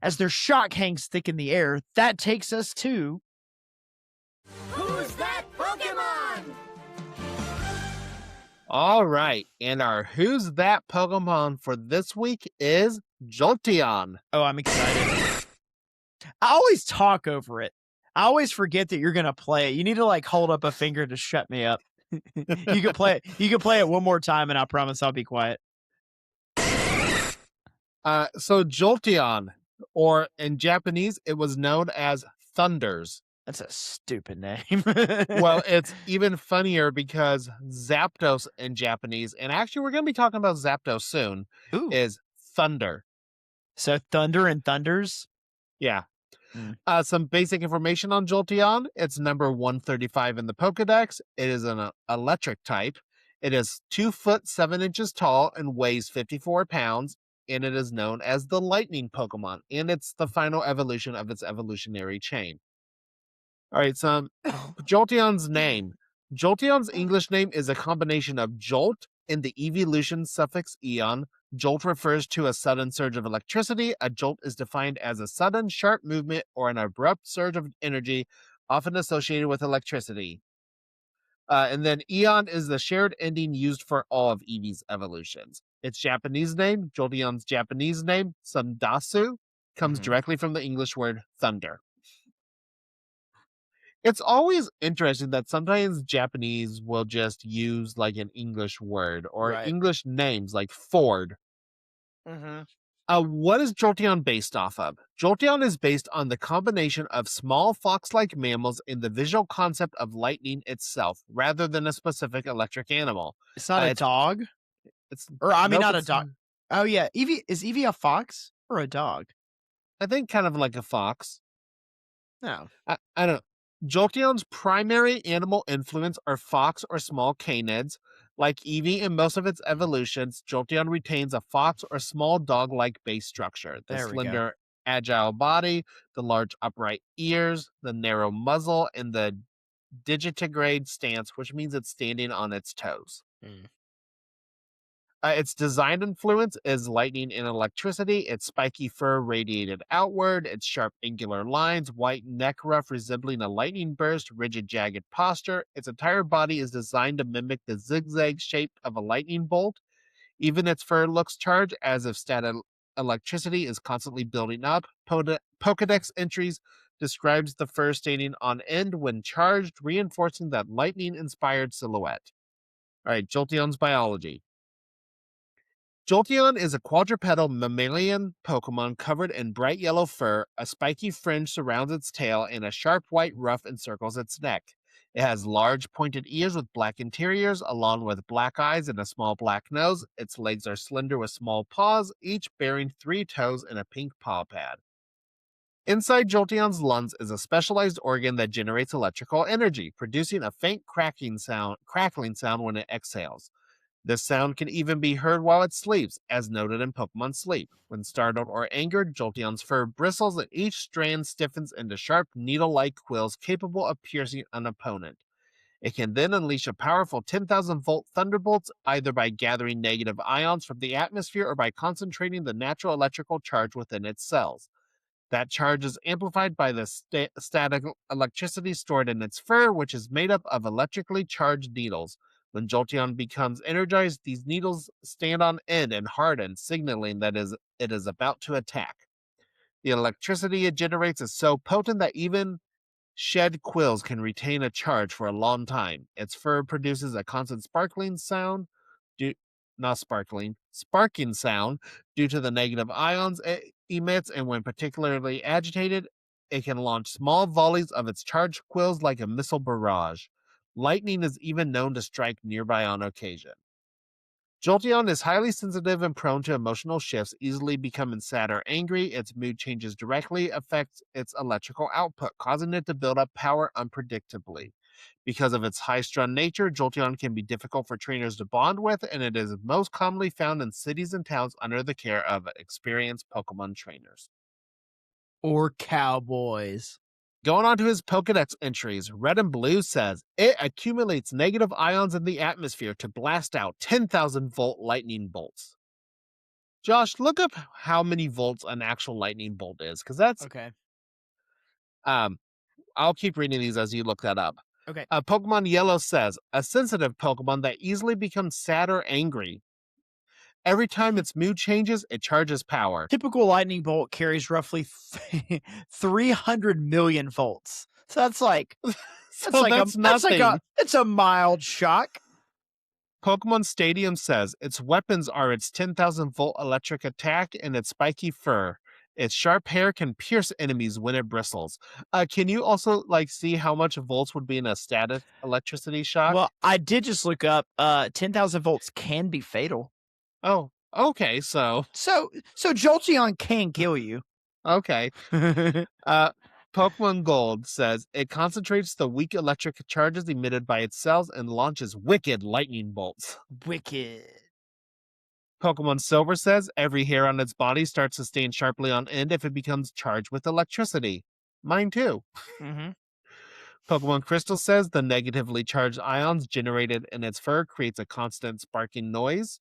as their shock hangs thick in the air. That takes us to... Who's that Pokemon? All right, and our Who's That Pokemon for this week is Jolteon. Oh, I'm excited. I always talk over it. I always forget that you're going to play it. You need to like hold up a finger to shut me up. You can play it. You can play it one more time and I promise I'll be quiet. So Jolteon, or in Japanese, it was known as Thunders. That's a stupid name. Well, it's even funnier because Zapdos in Japanese, and actually we're going to be talking about Zapdos soon, Ooh. is Thunder. So Thunder and Thunders? Yeah. Some basic information on Jolteon. It's number 135 in the Pokédex. It is an electric type. It is 2 foot 7 inches tall and weighs 54 pounds. And it is known as the lightning Pokemon. And it's the final evolution of its evolutionary chain. All right, so Jolteon's name. Jolteon's English name is a combination of jolt and the Eeveelution suffix eon. Jolt refers to a sudden surge of electricity. A jolt is defined as a sudden, sharp movement or an abrupt surge of energy, often associated with electricity. And then eon is the shared ending used for all of Eevee's evolutions. Its Japanese name, Jolteon's Japanese name, Sundasu, comes directly from the English word thunder. It's always interesting that sometimes Japanese will just use like an English word or English names like Ford. What is Jolteon based off of? Jolteon is based on the combination of small fox-like mammals and the visual concept of lightning itself, rather than a specific electric animal. It's not a dog? Not a dog. Oh, yeah. Is Eevee a fox or a dog? I think kind of like a fox. No. I don't know. Jolteon's primary animal influence are fox or small canids. Like Eevee in most of its evolutions, Jolteon retains a fox or small dog-like base structure. The slender, agile body, the large upright ears, the narrow muzzle, and the digitigrade stance, which means it's standing on its toes. Its design influence is lightning and electricity. Its spiky fur radiated outward. Its sharp angular lines, white neck ruff resembling a lightning burst, rigid jagged posture. Its entire body is designed to mimic the zigzag shape of a lightning bolt. Even its fur looks charged, as if static electricity is constantly building up. Pokédex entries describes the fur standing on end when charged, reinforcing that lightning-inspired silhouette. All right, Jolteon's biology. Jolteon is a quadrupedal mammalian Pokemon covered in bright yellow fur. A spiky fringe surrounds its tail, and a sharp white ruff encircles its neck. It has large pointed ears with black interiors, along with black eyes and a small black nose. Its legs are slender with small paws, each bearing 3 toes and a pink paw pad. Inside Jolteon's lungs is a specialized organ that generates electrical energy, producing a faint crackling sound when it exhales. This sound can even be heard while it sleeps, as noted in Pokemon Sleep. When startled or angered, Jolteon's fur bristles and each strand stiffens into sharp, needle-like quills capable of piercing an opponent. It can then unleash a powerful 10,000-volt thunderbolts, either by gathering negative ions from the atmosphere or by concentrating the natural electrical charge within its cells. That charge is amplified by the static electricity stored in its fur, which is made up of electrically charged needles. When Jolteon becomes energized, these needles stand on end and harden, signaling that it is about to attack. The electricity it generates is so potent that even shed quills can retain a charge for a long time. Its fur produces a constant sparking sound due to the negative ions it emits, and when particularly agitated, it can launch small volleys of its charged quills like a missile barrage. Lightning is even known to strike nearby on occasion. Jolteon is highly sensitive and prone to emotional shifts, easily becoming sad or angry. Its mood changes directly affects its electrical output, causing it to build up power unpredictably. Because of its high-strung nature, Jolteon can be difficult for trainers to bond with, and it is most commonly found in cities and towns under the care of experienced Pokemon trainers. Or cowboys. Going on to his Pokédex entries, Red and Blue says, it accumulates negative ions in the atmosphere to blast out 10,000-volt lightning bolts. Josh, look up how many volts an actual lightning bolt is, because that's Okay. um. I'll keep reading these as you look that up. Okay. Pokemon Yellow says a sensitive Pokemon that easily becomes sad or angry. Every time its mood changes, it charges power. Typical lightning bolt carries roughly 300 million volts. So that's like So that's nothing. it's a mild shock. Pokemon Stadium says its weapons are its 10,000-volt electric attack and its spiky fur. Its sharp hair can pierce enemies when it bristles. Can you also see how much volts would be in a static electricity shock? Well, I did just look up 10,000 volts can be fatal. Oh, okay. So Jolteon can kill you. okay. Pokemon Gold says it concentrates the weak electric charges emitted by its cells and launches wicked lightning bolts. Wicked. Pokemon Silver says every hair on its body starts to stand sharply on end if it becomes charged with electricity. Mine too. Mm-hmm. Pokemon Crystal says the negatively charged ions generated in its fur creates a constant sparking noise.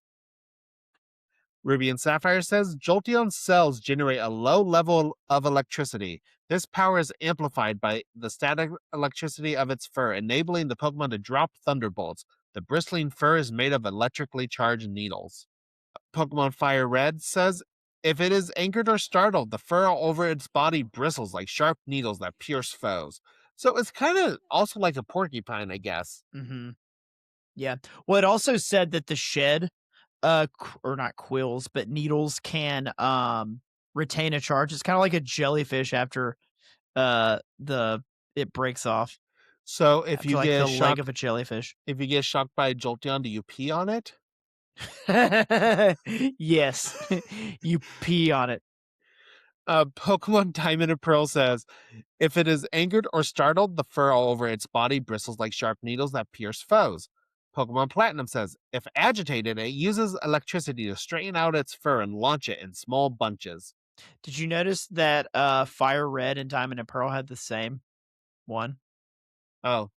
Ruby and Sapphire says Jolteon cells generate a low level of electricity. This power is amplified by the static electricity of its fur, enabling the Pokemon to drop thunderbolts. The bristling fur is made of electrically charged needles. Pokemon Fire Red says if it is angered or startled, the fur all over its body bristles like sharp needles that pierce foes. So it's kind of also like a porcupine, I guess. Mm-hmm. Yeah. Well, it also said that the shed, or not quills, but needles can retain a charge. It's kind of like a jellyfish after it breaks off. So if After you like get the leg shocked, of a jellyfish. if you get shocked by a Jolteon, do you pee on it? Yes. You pee on it. Pokemon Diamond and Pearl says if it is angered or startled, the fur all over its body bristles like sharp needles that pierce foes. Pokemon Platinum says if agitated, it uses electricity to straighten out its fur and launch it in small bunches. Did you notice that Fire Red and Diamond and Pearl had the same one? Oh,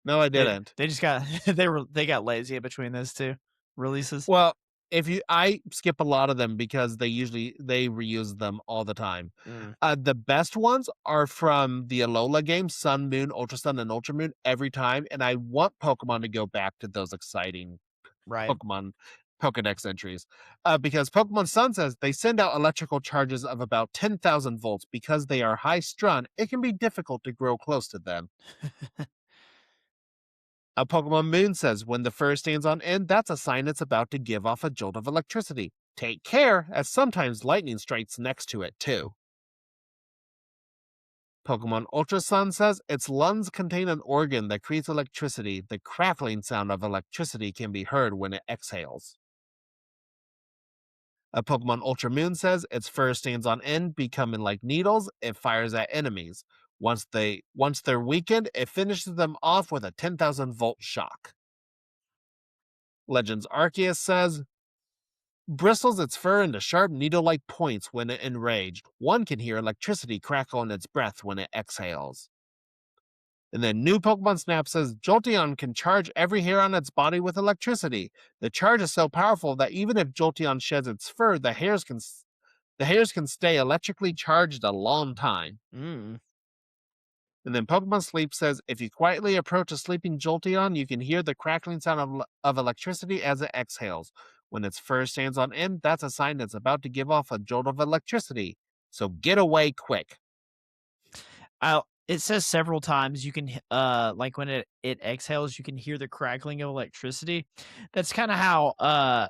no, I didn't. They just got they got lazy in between those two releases. Well, I skip a lot of them because they reuse them all the time. Mm, The best ones are from the Alola games, Sun, Moon, Ultra Sun, and Ultra Moon every time, and I want Pokemon to go back to those exciting right. Pokemon Pokédex entries. Because Pokemon Sun says they send out electrical charges of about 10,000 volts. Because they are high strung, it can be difficult to grow close to them. Pokemon Moon says when the fur stands on end, that's a sign it's about to give off a jolt of electricity. Take care, as sometimes lightning strikes next to it, too. Pokemon Ultra Sun says its lungs contain an organ that creates electricity. The crackling sound of electricity can be heard when it exhales. Pokemon Ultra Moon says its fur stands on end, becoming like needles. It fires at enemies. Once they're weakened, it finishes them off with a 10,000-volt shock. Legends Arceus says bristles its fur into sharp needle-like points when it enraged. One can hear electricity crackle in its breath when it exhales. And then New Pokemon Snap says Jolteon can charge every hair on its body with electricity. The charge is so powerful that even if Jolteon sheds its fur, the hairs can stay electrically charged a long time. Mm. And then Pokemon Sleep says if you quietly approach a sleeping Jolteon, you can hear the crackling sound of electricity as it exhales. When its fur stands on end, that's a sign it's about to give off a jolt of electricity. So get away quick. It says several times you can like when it exhales, you can hear the crackling of electricity. That's kind of how I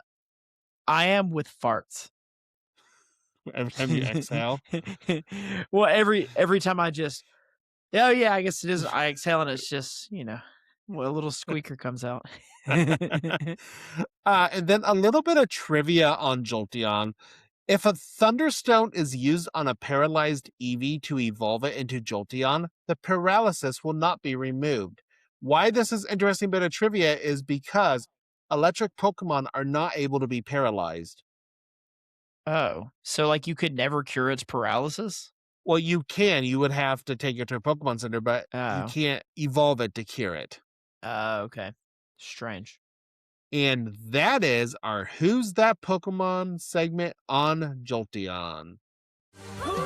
am with farts. Every time you exhale. Well, every time I just oh yeah, I guess it is. I exhale and it's just well, a little squeaker comes out. And then a little bit of trivia on Jolteon. If a thunderstone is used on a paralyzed Eevee to evolve it into Jolteon, the paralysis will not be removed. Why this is interesting bit of trivia is because electric Pokemon are not able to be paralyzed. Oh, so like you could never cure its paralysis? Well, you can. You would have to take it to a Pokemon Center, but you Oh, can't evolve it to cure it. okay. Strange. And that is our Who's That Pokemon segment on Jolteon. Who